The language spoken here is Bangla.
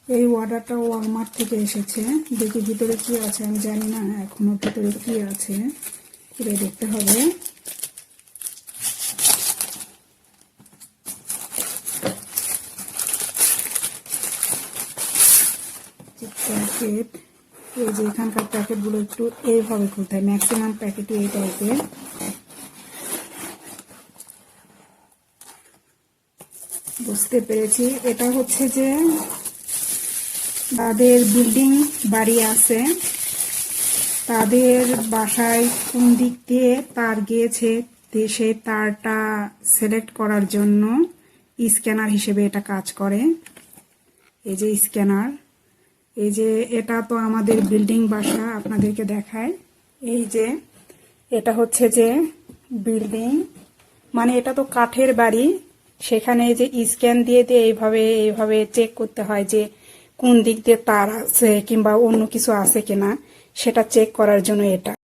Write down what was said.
এই অর্ডারটা ওয়ালমার্ট থেকে এসেছে। দেখি ভিতরে কি আছে, আমি জানি না এখনো ভিতরে কি আছে, এটা দেখতে হবে। প্যাকেট, এই যে এখানকার প্যাকেটগুলো একটু এইভাবে খুলতে হয়, ম্যাক্সিমাম প্যাকেটই এই টাইপের। বুঝতে পেরেছি, এটা হচ্ছে যে তাদের বিল্ডিং বাড়ি আছে, তাদের বাসায় কোন দিক দিয়ে তার গিয়েছে সে তারটা সিলেক্ট করার জন্য স্ক্যানার হিসেবে এটা কাজ করে। এই যে স্ক্যানার, এই যে এটা তো আমাদের বিল্ডিং বাসা, আপনাদেরকে দেখায়। এই যে এটা হচ্ছে যে বিল্ডিং, মানে এটা তো কাঠের বাড়ি, সেখানে যে স্ক্যান দিয়ে দিয়ে এইভাবে চেক করতে হয় যে কোন দিক দিয়ে তার আছে কিংবা অন্য কিছু আছে কিনা, সেটা চেক করার জন্য এটা।